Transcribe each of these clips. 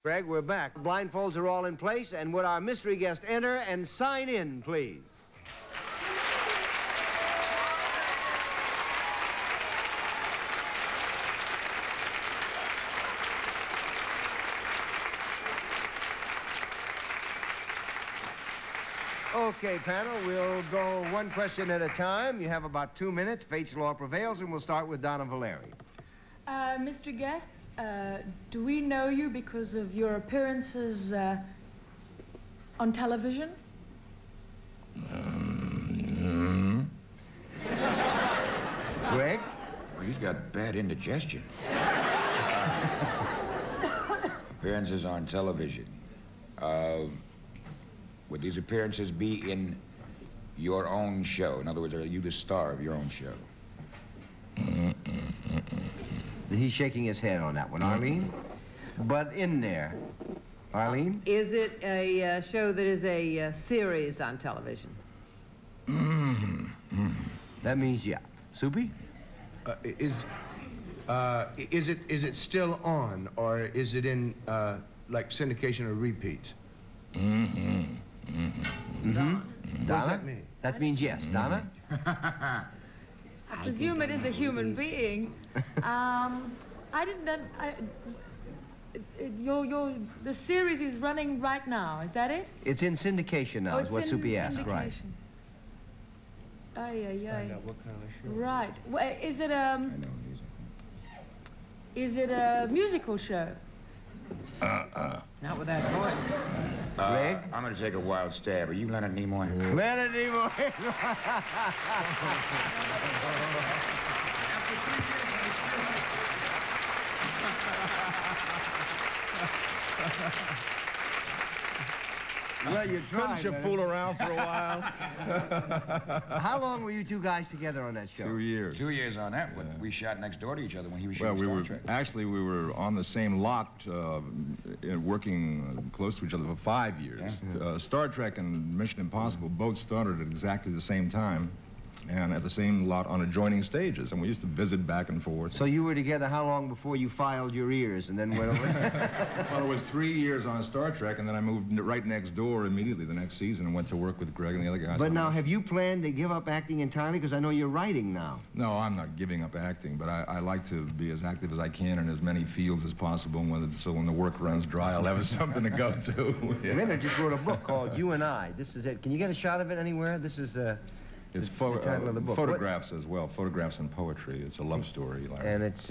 Greg, we're back. Blindfolds are all in place, and would our mystery guest enter and sign in, please? Okay, panel, we'll go one question at a time. You have about 2 minutes. Fate's law prevails, and we'll start with Donna Valeri. Mr. Guest, do we know you because of your appearances on television? Greg? Well, he's got bad indigestion. Appearances on television. Would these appearances be in your own show? In other words, are you the star of your own show? He's shaking his head on that one. Arlene? But in there. Arlene? Is it a show that is a series on television? That means yeah. Soupy? Is it still on, or is it in like syndication or repeats? Donna? What does that mean? That means yes. Donna? I presume it is a human being. I didn't. The series is running right now. Is that it? It's in syndication now. Oh, Is what Soupy asked. Right. Ay, ay, ay. What kind of show? Right. Well, is it a musical show? Not with that voice. Greg? I'm going to take a wild stab. Are you Leonard Nimoy? Leonard Nimoy. Well, you tried. Couldn't you fool around for a while? How long were you two guys together on that show? 2 years. 2 years on that one. We shot next door to each other when he was Well, shooting Star Trek. Actually, we were on the same lot, working close to each other for 5 years. Yeah. Star Trek and Mission Impossible both started at exactly the same time, and at the same lot on adjoining stages, and we used to visit back and forth. So you were together how long before you filed your ears and then went over? Well, it was 3 years on Star Trek, and then I moved right next door immediately the next season and went to work with Greg and the other guys. But now, have you planned to give up acting entirely? Because I know you're writing now. No, I'm not giving up acting, but I like to be as active as I can in as many fields as possible, so when the work runs dry, I'll have something to go to. Yeah. Leonard just wrote a book called You and I. This is it. Can you get a shot of it anywhere? This is It's the title of the book. Photographs as well, photographs and poetry. It's a love story, Larry. And it's,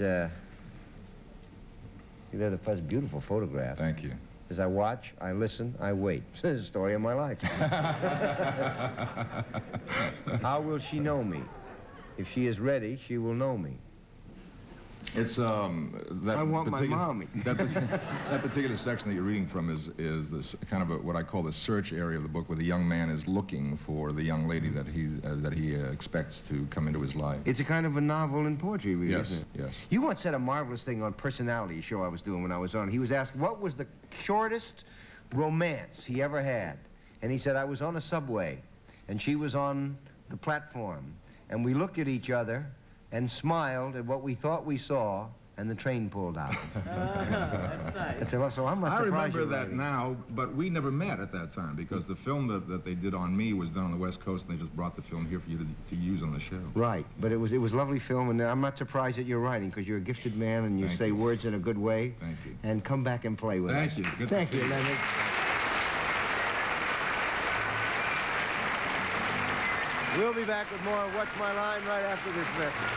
that's a beautiful photograph. Thank you. As I watch, I listen, I wait. It's the story of my life. How will she know me? If she is ready, she will know me. It's that I want my particular, mommy. that particular section that you're reading from is this kind of what I call the search area of the book, where the young man is looking for the young lady that he expects to come into his life. It's a kind of a novel in poetry, really, Yes, isn't it? yes. You once said a marvelous thing on Personality, a show I was doing when I was on. He was asked what was the shortest romance he ever had, and he said, I was on a subway, and she was on the platform, and we looked at each other and smiled at what we thought we saw, and the train pulled out. That's nice. So I'm not I surprised remember you're that writing. now, but we never met at that time, because the film that they did on me was done on the West Coast, and they just brought the film here for you to use on the show. Right, but it was lovely film, and I'm not surprised that you're writing, because you're a gifted man, and you say words in a good way. Thank you. And come back and play with us. Thank you. Good Thank to you, see you. Leonard. We'll be back with more of What's My Line right after this record.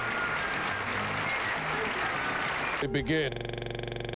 Begin.